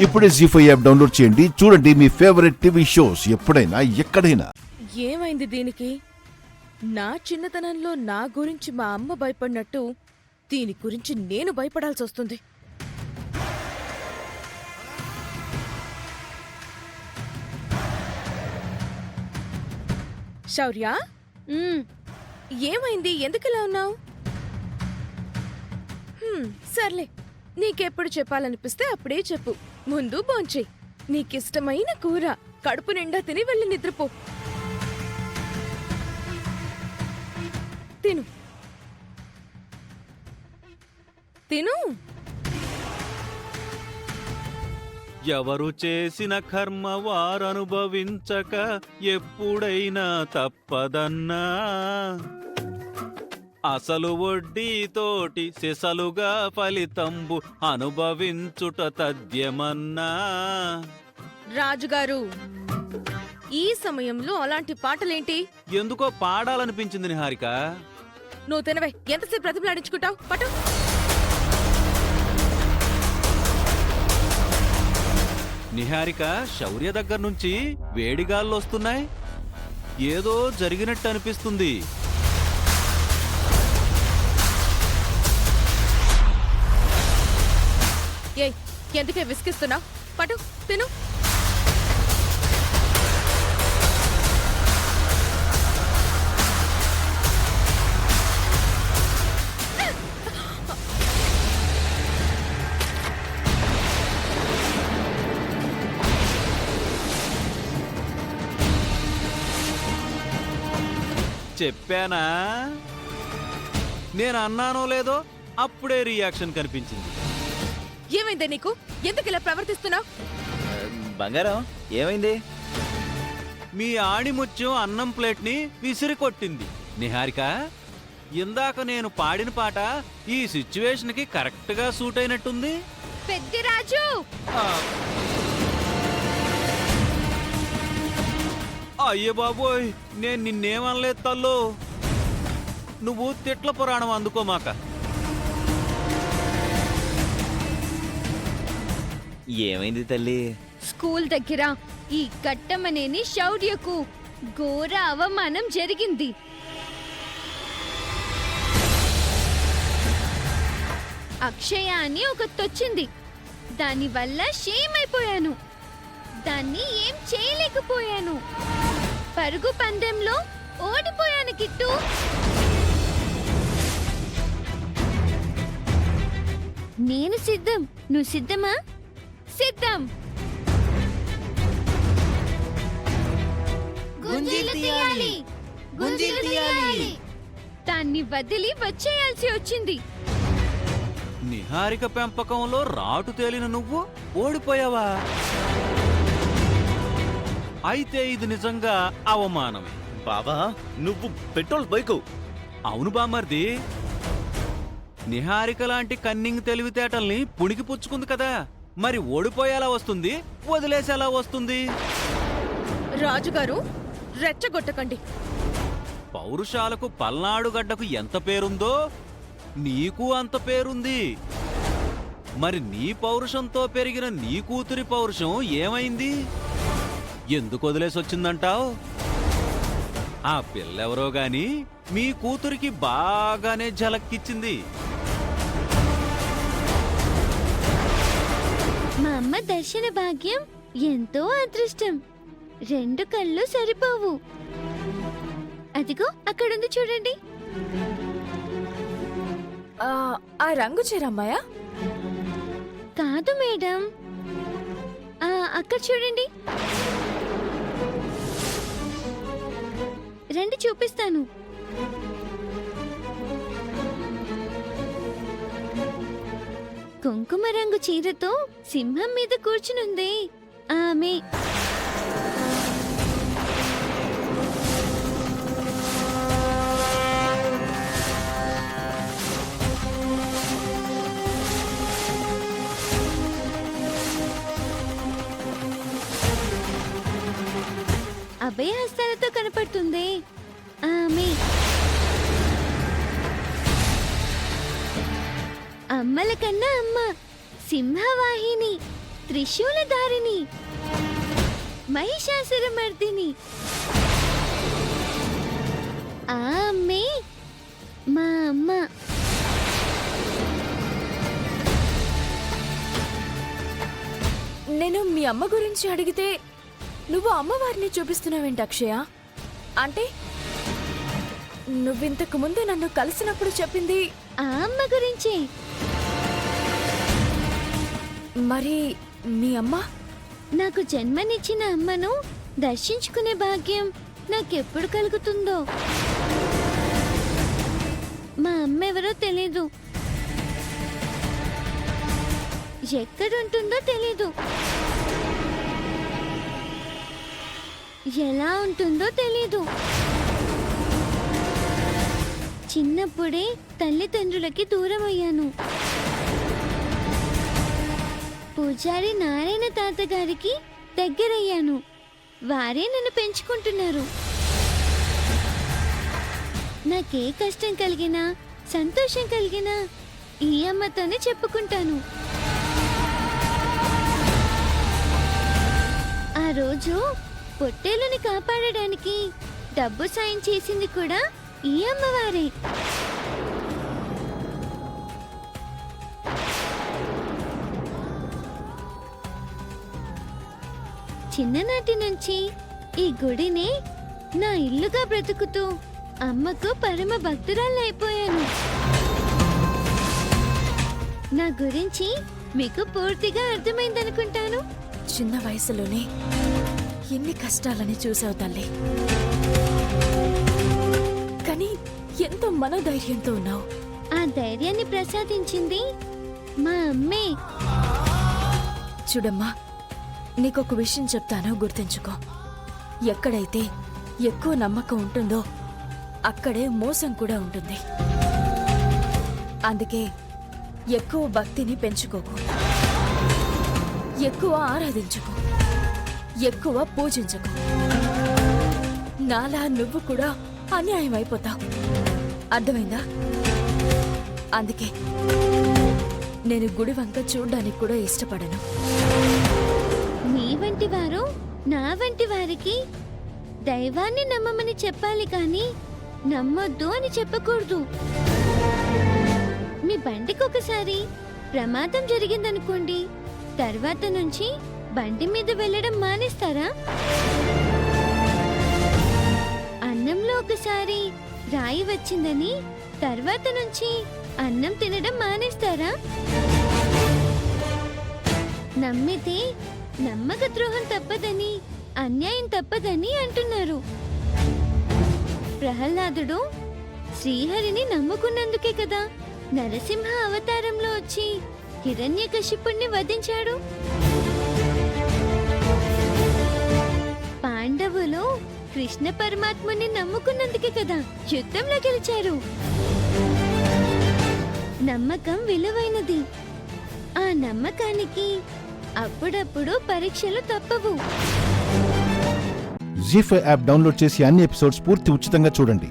ఇప్పుడే జీ5 app download చేయండి. చూడండి మీ ఫేవరెట్ టీవీ షోస్ ఎప్పుడైనా ఎక్కడైనా. ఏమైంది దీనికి? నా చిన్నతనంలో నా గురించి మా అమ్మ భయపడినట్టు దీని గురించి నేను భయపడాల్సి వస్తుంది. శౌర్య, ఏమైంది? ఎందుకలా ఉన్నావు? సర్లే, నీకెప్పుడు చెప్పాలనిపిస్తే అప్పుడే చెప్పు. ముందు భోంచేయ్. నీకిష్టమైన కూర కడుపు నిండా తిని వెళ్ళి నిద్రపో. తిను తిను. ఎవరు చేసిన కర్మ వారనుభవించక ఎప్పుడైనా తప్పదన్నా, అసలు వడ్డీతోటి సెసలుగా ఫలితంబు అనుభవించుట తథ్యమన్నా. రాజుగారు, ఈ సమయంలో అలాంటి పాటలేంటి? ఎందుకో పాడాలనిపించింది నిహారిక. నువ్వు తినవే. ఎంతసేపు ప్రతిమలాడించుకుంటావు? పటు. నిహారిక, శౌర్య దగ్గర నుంచి వేడిగాళ్ళు వస్తున్నాయి. ఏదో జరిగినట్టు అనిపిస్తుంది. ఏయ్, ఎందుకే విసిగిస్తున్నావు? పటు, తిను. చెప్పానా? నేను అన్నానో లేదో అప్పుడే రియాక్షన్ కనిపించింది. ఏమైందే నీకు? ఎందుకు ఇలా ప్రవర్తిస్తున్నావు? బంగారం, ఏమైంది? మీ ఆణిముత్యం అన్నం ప్లేట్ని విసిరి కొట్టింది. నిహారిక, ఇందాక నేను పాడిన పాట ఈ సిచ్యువేషన్కి కరెక్ట్గా సూట్ అయినట్టుంది. పెద్దిరాజు! అయ్యే బాబోయ్, నేను నిన్నేమనలేదు తల్లో. నువ్వు తిట్ల పురాణం అందుకోమాక. ఏమైంది తల్లి? స్కూల్ దగ్గర ఈ కట్టమనేని శౌర్యకు ఘోర అవమానం జరిగింది. అక్షయ అని ఒకతొచ్చింది. దానివల్ల షేమ్ అయిపోయాను. దాన్ని ఏం చేయలేకపోయాను. పరుగు పందెంలో ఓడిపోయాను కిట్టు. నేను సిద్ధం. నువ్వు సిద్ధమా? సిద్ధం. గుంజీలు తీయాలి, గుంజీలు తీయాలి. దాన్ని వదిలి వచ్చేయాల్సి వచ్చింది. నిహారిక పెంపకంలో రాటు తేలిన నువ్వు ఓడిపోయావా? అయితే ఇది నిజంగా అవమానమే. బాబా, నువ్వు పెట్రోల్ బైకు. అవును బామర్ది, నిహారిక లాంటి కన్నింగ్ తెలివితేటల్ని పుణికి పుచ్చుకుంది కదా. మరి ఓడిపోయేలా వస్తుంది, వదిలేసేలా వస్తుంది. రాజుగారు, రెచ్చగొట్టకండి. పౌరుషాలకు పల్నాడుగడ్డకు ఎంత పేరుందో నీకు అంత పేరుంది. మరి నీ పౌరుషంతో పెరిగిన నీ కూతురి పౌరుషం ఏమైంది? ఎందుకు వదిలేసొచ్చిందంటావు? ఆ పిల్లెవరో గాని మీ కూతురికి బాగానే ఝలక్కిచ్చింది. మా అమ్మ దర్శన భాగ్యం ఎంతో అదృష్టం. 2 కళ్ళు సరిపోవు. అదిగో అక్కడుంది చూడండి. ఆ రంగు చీరమ్మాయా? కాదు మేడం, అక్కడ చూడండి. రండి చూపిస్తాను. కుంకుమ రంగు చీరతో సింహం మీద కూర్చునుంది ఆమె. అభయహస్తాలతో కనపడుతుంది ఆమె. అమ్మల కన్నా అమ్మ, సింహవాహిని, త్రిశూలధారిణి, మహిషాసురమర్దిని. ఆ అమ్మే మా అమ్మ. నేను మీ అమ్మ గురించి అడిగితే నువ్వు అమ్మవారిని చూపిస్తున్నావేంటి అక్షయ? అంటే నువ్వింతకు ముందు నన్ను కలిసినప్పుడు చెప్పింది ఆ అమ్మ గురించే. మరి మీ అమ్మ? నాకు జన్మనిచ్చిన అమ్మను దర్శించుకునే భాగ్యం నాకెప్పుడు కలుగుతుందో. మా అమ్మ ఎవరో తెలీదు, ఎక్కడుంటుందో తెలీదు, ఎలా ఉంటుందో తెలీదు. చిన్నప్పుడే తల్లిదండ్రులకి దూరం అయ్యాను. పూజారి నారాయణ తాతగారికి దగ్గరయ్యాను. వారే నన్ను పెంచుకుంటున్నారు. నాకే కష్టం కలిగినా సంతోషం కలిగినా ఈ అమ్మతోనే చెప్పుకుంటాను. ఆ రోజు పొట్టేలుని కాపాడడానికి డబ్బు సాయం చేసింది కూడా ఈ అమ్మవారే. చిన్ననాటి నుంచి ఈ గుడినే నా ఇల్లుగా బ్రతుకుతూ అమ్మకు పరమ భక్తురాలైపోయాను. నా గురించి మీకు పూర్తిగా అర్థమైందనుకుంటాను. చిన్న వయసులోనే ఎన్ని కష్టాలని చూసావు తల్లి, కానీ ఎంతో మనోధైర్యంతో ఉన్నావు. ఆ ధైర్యాన్ని ప్రసాదించింది మా అమ్మే. చూడమ్మా, నీకొక విషయం చెప్తాను, గుర్తుంచుకో. ఎక్కడైతే ఎక్కువ నమ్మకం ఉంటుందో అక్కడే మోసం కూడా ఉంటుంది. అందుకే ఎక్కువ భక్తిని పెంచుకోకు, ఎక్కువ ఆరాధించుకో, ఎక్కువ పూజించకు. నాలా నువ్వు కూడా అన్యాయం అయిపోతావు. అర్థమైందా? అందుకే నేను గుడి వంక చూడ్డానికి కూడా ఇష్టపడను. మీ వంటి వారు నా వంటి వారికి దైవాన్ని నమ్మమని చెప్పాలి కానీ నమ్మొద్దు అని చెప్పకూడదు. మీ బండికి ఒకసారి ప్రమాదం జరిగిందనుకోండి, తర్వాత నుంచి బండి మీద వెళ్ళడం మానేస్తారా? అన్నంలో ఒకసారి రాయి వచ్చిందని తర్వాత నుంచి అన్నం తినడం మానేస్తారా? నమ్మితే నమ్మక ద్రోహం తప్పదని, అన్యాయం తప్పదని అంటున్నారు. ప్రహ్లాదుడు శ్రీహరిని నమ్ముకున్నందుకే కదా నరసింహ అవతారంలో వచ్చి హిరణ్యకశిపుణ్ణి వధించాడు. పాండవులు కృష్ణ పరమాత్ముని నమ్ముకున్నందుకే కదా యుద్ధంలో గెలిచారు. నమ్మకం విలువైనది. ఆ నమ్మకానికి అప్పుడప్పుడు పరీక్షలు తప్పవు. జీ5 యాప్ డౌన్లోడ్ చేసి అన్ని ఎపిసోడ్స్ పూర్తి ఉచితంగా చూడండి.